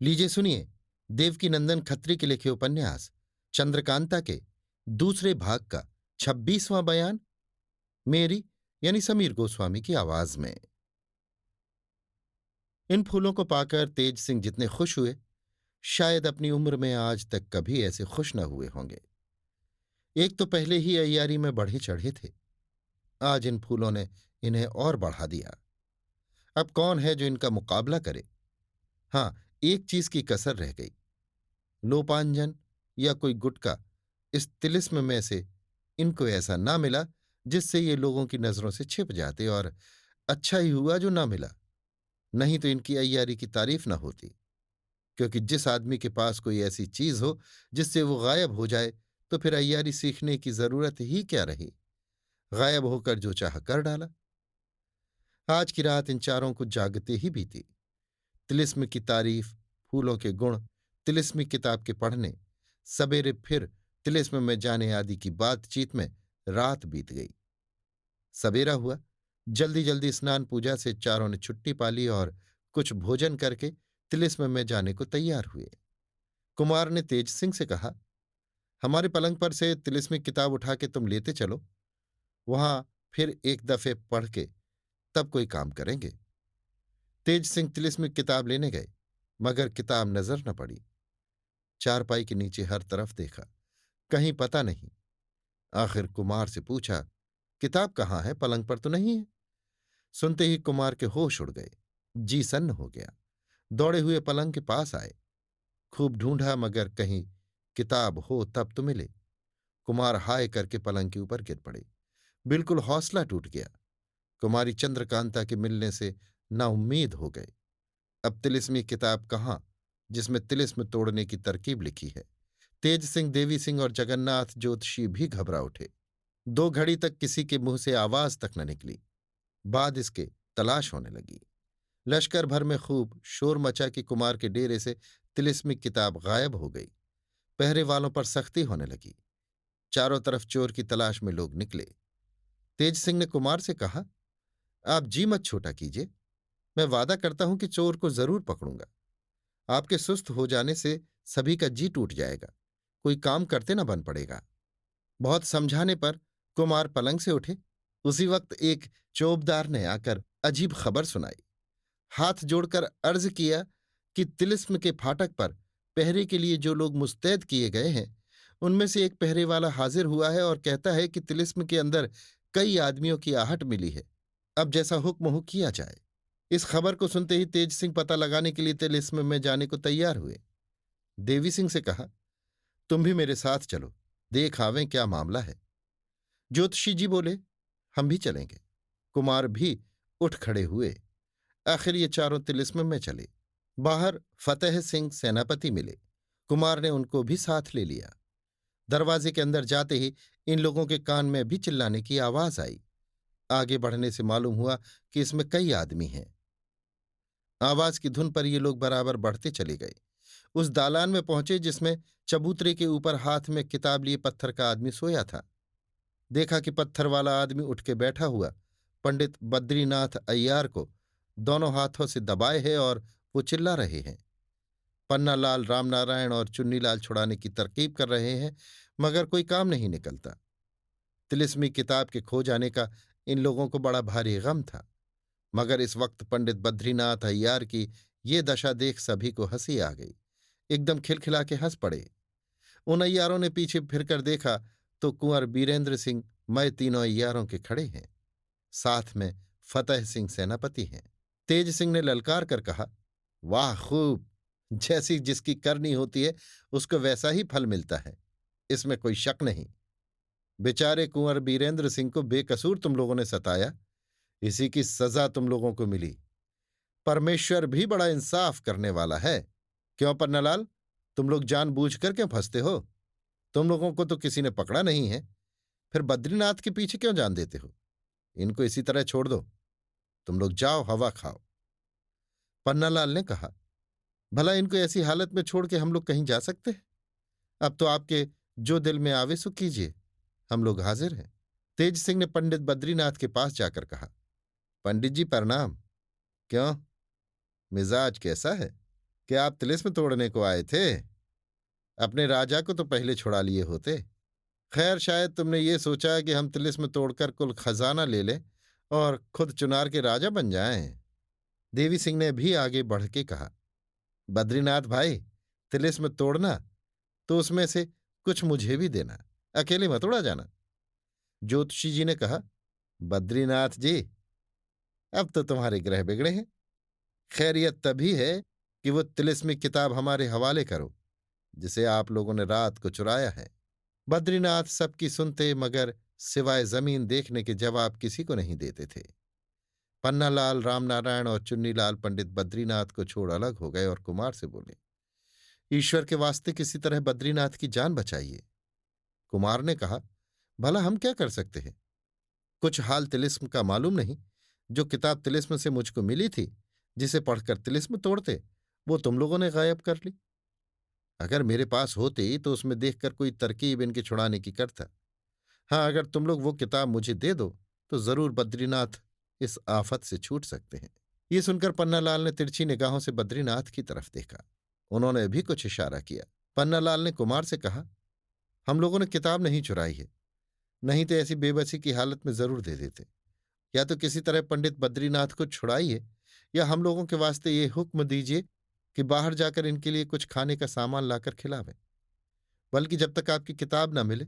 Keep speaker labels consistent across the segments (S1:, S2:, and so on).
S1: लीजिए सुनिए, देवकीनंदन खत्री के लिखे उपन्यास चंद्रकांता के दूसरे भाग का 26वां बयान मेरी यानी समीर गोस्वामी की आवाज में। इन फूलों को पाकर तेज सिंह जितने खुश हुए, शायद अपनी उम्र में आज तक कभी ऐसे खुश न हुए होंगे। एक तो पहले ही अय्यारी में बढ़े चढ़े थे, आज इन फूलों ने इन्हें और बढ़ा दिया। अब कौन है जो इनका मुकाबला करे। हाँ, एक चीज की कसर रह गई। लोपांजन या कोई गुटका इस तिलिस्म में से इनको ऐसा ना मिला जिससे ये लोगों की नजरों से छिप जाते, और अच्छा ही हुआ जो ना मिला, नहीं तो इनकी अय्यारी की तारीफ न होती। क्योंकि जिस आदमी के पास कोई ऐसी चीज हो जिससे वो गायब हो जाए, तो फिर अय्यारी सीखने की जरूरत ही क्या रही। गायब होकर जो चाह कर डाला। आज की रात इन चारों को जागते ही बीती। तिलिस्म की तारीफ, फूलों के गुण, तिलिस्मी किताब के पढ़ने, सवेरे फिर तिलिस्म में जाने आदि की बातचीत में रात बीत गई। सवेरा हुआ, जल्दी जल्दी स्नान पूजा से चारों ने छुट्टी पा ली और कुछ भोजन करके तिलिस्म में जाने को तैयार हुए। कुमार ने तेज सिंह से कहा, हमारे पलंग पर से तिलिस्मी किताब उठा के तुम लेते चलो, वहां फिर एक दफे पढ़ के तब कोई काम करेंगे। तेज सिंह तिलिस्मी किताब लेने गए, मगर किताब नजर न पड़ी। चारपाई के नीचे हर तरफ देखा, कहीं पता नहीं। आखिर कुमार से पूछा, किताब कहाँ है, पलंग पर तो नहीं है। सुनते ही कुमार के होश उड़ गए, जी सन्न हो गया। दौड़े हुए पलंग के पास आए, खूब ढूंढा मगर कहीं किताब हो तब तो मिले। कुमार हाय करके पलंग के ऊपर गिर पड़े, बिल्कुल हौसला टूट गया। कुमारी चंद्रकांता के मिलने से नाउम्मीद हो गए। अब तिलिस्मी किताब कहाँ जिसमें तिलिस्म तोड़ने की तरकीब लिखी है। तेज सिंह, देवी सिंह और जगन्नाथ ज्योतिषी भी घबरा उठे। 2 घड़ी तक किसी के मुंह से आवाज तक न निकली। बाद इसके तलाश होने लगी। लश्कर भर में खूब शोर मचा कि कुमार के डेरे से तिलिस्मी किताब गायब हो गई। पहरे वालों पर सख्ती होने लगी। चारों तरफ चोर की तलाश में लोग निकले। तेज सिंह ने कुमार से कहा, आप जी मत छोटा कीजिए, मैं वादा करता हूं कि चोर को जरूर पकड़ूंगा। आपके सुस्त हो जाने से सभी का जी टूट जाएगा, कोई काम करते न बन पड़ेगा। बहुत समझाने पर कुमार पलंग से उठे। उसी वक्त एक चौबदार ने आकर अजीब खबर सुनाई। हाथ जोड़कर अर्ज किया कि तिलिस्म के फाटक पर पहरे के लिए जो लोग मुस्तैद किए गए हैं, उनमें से एक पहरे वाला हाजिर हुआ है और कहता है कि तिलिस्म के अंदर कई आदमियों की आहट मिली है। अब जैसा हुक्म हो किया जाए। इस खबर को सुनते ही तेज सिंह पता लगाने के लिए तिलिस्म में जाने को तैयार हुए। देवी सिंह से कहा, तुम भी मेरे साथ चलो, देख आवें क्या मामला है। ज्योतिषी जी बोले, हम भी चलेंगे। कुमार भी उठ खड़े हुए। आखिर ये चारों तिलिस्म में चले। बाहर फतेह सिंह सेनापति मिले। कुमार ने उनको भी साथ ले लिया। दरवाजे के अंदर जाते ही इन लोगों के कान में भी चिल्लाने की आवाज आई। आगे बढ़ने से मालूम हुआ कि इसमें कई आदमी हैं। आवाज की धुन पर ये लोग बराबर बढ़ते चले गए। उस दालान में पहुंचे जिसमें चबूतरे के ऊपर हाथ में किताब लिए पत्थर का आदमी सोया था। देखा कि पत्थर वाला आदमी उठ के बैठा हुआ पंडित बद्रीनाथ अय्यार को दोनों हाथों से दबाए है और वो चिल्ला रहे हैं। पन्नालाल, रामनारायण और चुन्नीलाल छुड़ाने की तरकीब कर रहे हैं, मगर कोई काम नहीं निकलता। तिलिस्मी किताब के खो जाने का इन लोगों को बड़ा भारी गम था, मगर इस वक्त पंडित बद्रीनाथ अय्यार की ये दशा देख सभी को हंसी आ गई। एकदम खिलखिला के हंस पड़े। उन अय्यारों ने पीछे फिरकर देखा तो कुंवर बीरेंद्र सिंह मय तीनों अय्यारों के खड़े हैं। साथ में फतेह सिंह सेनापति हैं। तेज सिंह ने ललकार कर कहा, वाह खूब, जैसी जिसकी करनी होती है उसको वैसा ही फल मिलता है, इसमें कोई शक नहीं। बेचारे कुंवर बीरेंद्र सिंह को बेकसूर तुम लोगों ने सताया, इसी की सजा तुम लोगों को मिली। परमेश्वर भी बड़ा इंसाफ करने वाला है। क्यों पन्नालाल, तुम लोग जानबूझकर क्यों फंसते हो? तुम लोगों को तो किसी ने पकड़ा नहीं है, फिर बद्रीनाथ के पीछे क्यों जान देते हो? इनको इसी तरह छोड़ दो, तुम लोग जाओ हवा खाओ। पन्नालाल ने कहा, भला इनको ऐसी हालत में छोड़ के हम लोग कहीं जा सकते हैं? अब तो आपके जो दिल में आवे सो कीजिए, हम लोग हाजिर हैं। तेज सिंह ने पंडित बद्रीनाथ के पास जाकर कहा, पंडित जी प्रणाम। क्यों, मिजाज कैसा है? कि आप तिलिस्म तोड़ने को आए थे? अपने राजा को तो पहले छुड़ा लिए होते। खैर, शायद तुमने ये सोचा कि हम तिलिस्म तोड़कर कुल खजाना ले लें और खुद चुनार के राजा बन जाएं। देवी सिंह ने भी आगे बढ़ के कहा, बद्रीनाथ भाई, तिलिस्म तोड़ना तो उसमें से कुछ मुझे भी देना, अकेले मत उड़ा जाना। ज्योतिषी जी ने कहा, बद्रीनाथ जी, अब तो तुम्हारे ग्रह बिगड़े हैं। खैरियत तभी है कि वो तिलिस्मिक किताब हमारे हवाले करो जिसे आप लोगों ने रात को चुराया है। बद्रीनाथ सबकी सुनते, मगर सिवाय जमीन देखने के जवाब किसी को नहीं देते थे। पन्नालाल, रामनारायण और चुन्नीलाल पंडित बद्रीनाथ को छोड़ अलग हो गए और कुमार से बोले, ईश्वर के वास्ते किसी तरह बद्रीनाथ की जान बचाइए। कुमार ने कहा, भला हम क्या कर सकते हैं? कुछ हाल तिलिस्म का मालूम नहीं। जो किताब तिलिस्म से मुझको मिली थी, जिसे पढ़कर तिलिस्म तोड़ते, वो तुम लोगों ने गायब कर ली। अगर मेरे पास होती तो उसमें देखकर कोई तरकीब इनके छुड़ाने की करता। हाँ, अगर तुम लोग वो किताब मुझे दे दो तो जरूर बद्रीनाथ इस आफत से छूट सकते हैं। ये सुनकर पन्नालाल ने तिरछी निगाहों से बद्रीनाथ की तरफ देखा। उन्होंने भी कुछ इशारा किया। पन्नालाल ने कुमार से कहा, हम लोगों ने किताब नहीं चुराई है, नहीं तो ऐसी बेबसी की हालत में जरूर दे देते। या तो किसी तरह पंडित बद्रीनाथ को छुड़ाइए, या हम लोगों के वास्ते ये हुक्म दीजिए कि बाहर जाकर इनके लिए कुछ खाने का सामान लाकर खिलावें। बल्कि जब तक आपकी किताब न मिले,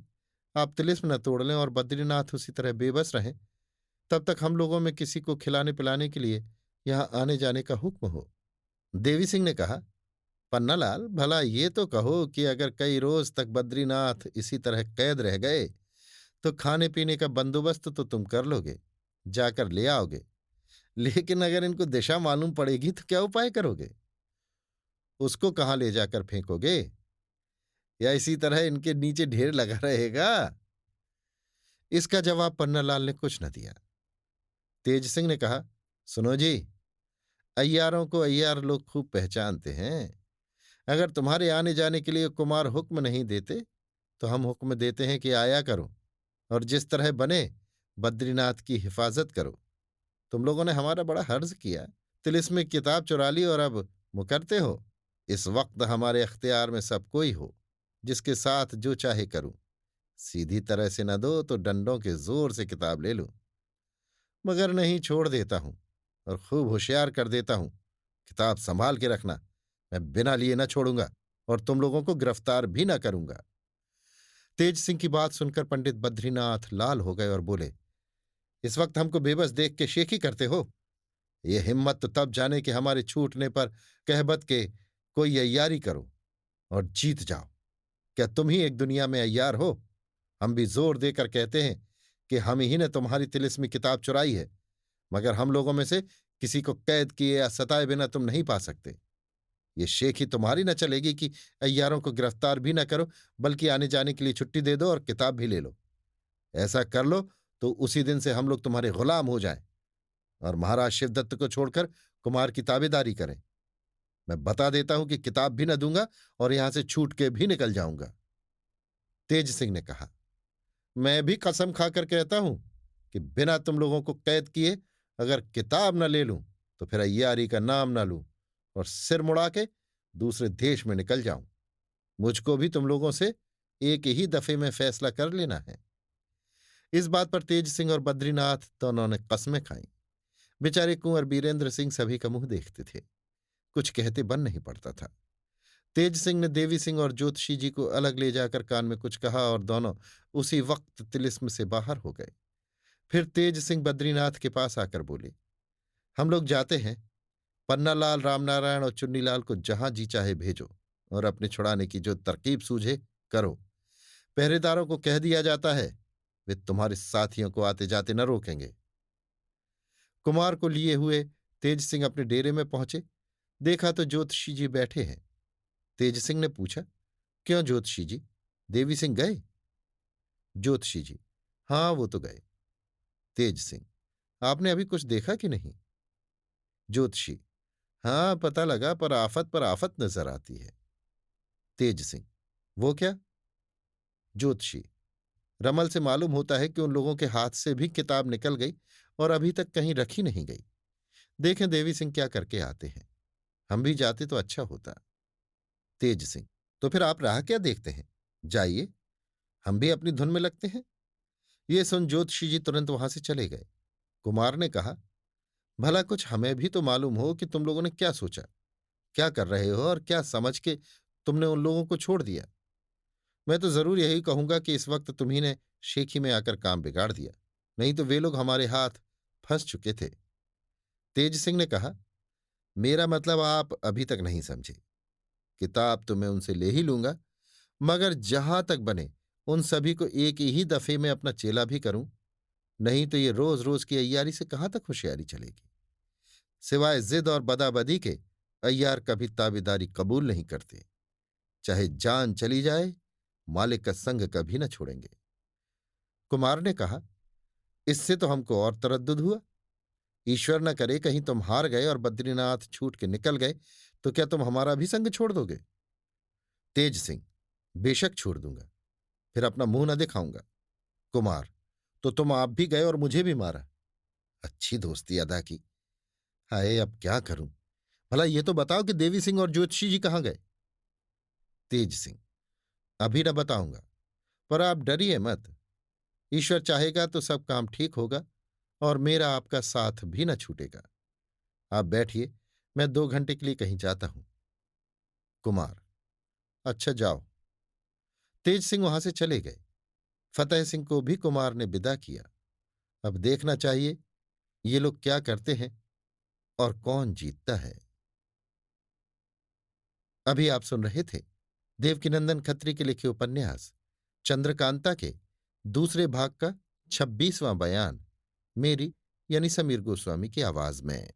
S1: आप तिलिस्म न तोड़ लें और बद्रीनाथ उसी तरह बेबस रहें, तब तक हम लोगों में किसी को खिलाने पिलाने के लिए यहां आने जाने का हुक्म हो। देवी सिंह ने कहा, पन्नालाल, भला ये तो कहो कि अगर कई रोज तक बद्रीनाथ इसी तरह कैद रह गए तो खाने पीने का बंदोबस्त तो तुम कर लोगे, जाकर ले आओगे। लेकिन अगर इनको दिशा मालूम पड़ेगी तो क्या उपाय करोगे? उसको कहाँ ले जाकर फेंकोगे? या इसी तरह इनके नीचे ढेर लगा रहेगा? इसका जवाब पन्नालाल ने कुछ न दिया। तेज सिंह ने कहा, सुनो जी, अय्यारों को अय्यार लोग खूब पहचानते हैं। अगर तुम्हारे आने जाने के लिए कुमार हुक्म नहीं देते तो हम हुक्म देते हैं कि आया करो और जिस तरह बने बद्रीनाथ की हिफाजत करो। तुम लोगों ने हमारा बड़ा हर्ज किया, तिलिस्म की किताब चुरा ली और अब मुकरते हो। इस वक्त हमारे अख्तियार में सब कोई हो, जिसके साथ जो चाहे करूं। सीधी तरह से न दो तो डंडों के जोर से किताब ले लूं, मगर नहीं, छोड़ देता हूं और खूब होशियार कर देता हूं। किताब संभाल के रखना, मैं बिना लिए न छोड़ूंगा और तुम लोगों को गिरफ्तार भी न करूंगा। तेज सिंह की बात सुनकर पंडित बद्रीनाथ लाल हो गए और बोले, इस वक्त हमको बेबस देख के शेखी करते हो? ये हिम्मत तो तब जाने कि हमारे छूटने पर कहबत के कोई अय्यारी करो और जीत जाओ। क्या तुम ही एक दुनिया में अय्यार हो? हम भी जोर देकर कहते हैं कि हम ही ने तुम्हारी तिलिस्मी किताब चुराई है, मगर हम लोगों में से किसी को कैद किए या सताए बिना तुम नहीं पा सकते। ये शेखी तुम्हारी न चलेगी कि अय्यारों को गिरफ्तार भी न करो, बल्कि आने जाने के लिए छुट्टी दे दो और किताब भी ले लो। ऐसा कर लो तो उसी दिन से हम लोग तुम्हारे गुलाम हो जाएं और महाराज शिवदत्त को छोड़कर कुमार की ताबेदारी करें। मैं बता देता हूं कि किताब भी न दूंगा और यहां से छूट के भी निकल जाऊंगा। तेज सिंह ने कहा, मैं भी कसम खाकर कहता हूं कि बिना तुम लोगों को कैद किए अगर किताब न ले लूं तो फिर अय्यारी का नाम न लूं और सिर मुड़ा के दूसरे देश में निकल जाऊं। मुझको भी तुम लोगों से एक ही दफे में फैसला कर लेना है। इस बात पर तेज सिंह और बद्रीनाथ दोनों ने कस्में खाईं। बेचारे कुंवर बीरेंद्र सिंह सभी का मुंह देखते थे, कुछ कहते बन नहीं पड़ता था। तेज सिंह ने देवी सिंह और ज्योतिषी जी को अलग ले जाकर कान में कुछ कहा और दोनों उसी वक्त तिलिस्म से बाहर हो गए। फिर तेज सिंह बद्रीनाथ के पास आकर बोले, हम लोग जाते हैं। पन्नालाल, रामनारायण और चुन्नीलाल को जहां जी चाहे भेजो और अपने छुड़ाने की जो तरकीब सूझे करो। पहरेदारों को कह दिया जाता है, वे तुम्हारे साथियों को आते जाते न रोकेंगे। कुमार को लिए हुए तेज सिंह अपने डेरे में पहुंचे। देखा तो ज्योतिषी जी बैठे हैं। तेज सिंह ने पूछा, क्यों ज्योतिषी जी, देवी सिंह गए? ज्योतिषी जी, हाँ, वो तो गए। तेज सिंह, आपने अभी कुछ देखा कि नहीं? ज्योतिषी, हाँ, पता लगा, पर आफत नजर आती है। तेज सिंह, वो क्या? ज्योतिषी, रमल से मालूम होता है कि उन लोगों के हाथ से भी किताब निकल गई और अभी तक कहीं रखी नहीं गई। देखें देवी सिंह क्या करके आते हैं। हम भी जाते तो अच्छा होता। तेज सिंह, तो फिर आप राह क्या देखते हैं? जाइए, हम भी अपनी धुन में लगते हैं। ये सुन ज्योतिषी जी तुरंत वहां से चले गए। कुमार ने कहा, भला कुछ हमें भी तो मालूम हो कि तुम लोगों ने क्या सोचा, क्या कर रहे हो और क्या समझ के तुमने उन लोगों को छोड़ दिया। मैं तो जरूर यही कहूंगा कि इस वक्त तुम्ही ने शेखी में आकर काम बिगाड़ दिया, नहीं तो वे लोग हमारे हाथ फंस चुके थे। तेज सिंह ने कहा, मेरा मतलब आप अभी तक नहीं समझे। किताब तो मैं उनसे ले ही लूंगा, मगर जहां तक बने उन सभी को एक ही दफे में अपना चेला भी करूं। नहीं तो ये रोज रोज की अय्यारी से कहां तक होशियारी चलेगी। सिवाय जिद और बदाबदी के अय्यार कभी ताबेदारी कबूल नहीं करते। चाहे जान चली जाए, मालिक का संग कभी न छोड़ेंगे। कुमार ने कहा, इससे तो हमको और तरद्दुद हुआ। ईश्वर न करे कहीं तुम हार गए और बद्रीनाथ छूट के निकल गए, तो क्या तुम हमारा भी संग छोड़ दोगे? तेज सिंह, बेशक छोड़ दूंगा, फिर अपना मुंह न दिखाऊंगा। कुमार, तो तुम आप भी गए और मुझे भी मारा। अच्छी दोस्ती अदा की। हाय, अब क्या करूं? भला ये तो बताओ कि देवी सिंह और ज्योतिषी जी कहाँ गए? तेज सिंह, अभी न बताऊंगा, पर आप डरिए मत। ईश्वर चाहेगा तो सब काम ठीक होगा और मेरा आपका साथ भी न छूटेगा। आप बैठिए, मैं 2 घंटे के लिए कहीं जाता हूं। कुमार, अच्छा जाओ। तेज सिंह वहां से चले गए। फतेह सिंह को भी कुमार ने विदा किया। अब देखना चाहिए ये लोग क्या करते हैं और कौन जीतता है। अभी आप सुन रहे थे देवकीनंदन खत्री के लिखे उपन्यास चंद्रकांता के दूसरे भाग का 26वां बयान, मेरी यानी समीर गोस्वामी की आवाज में।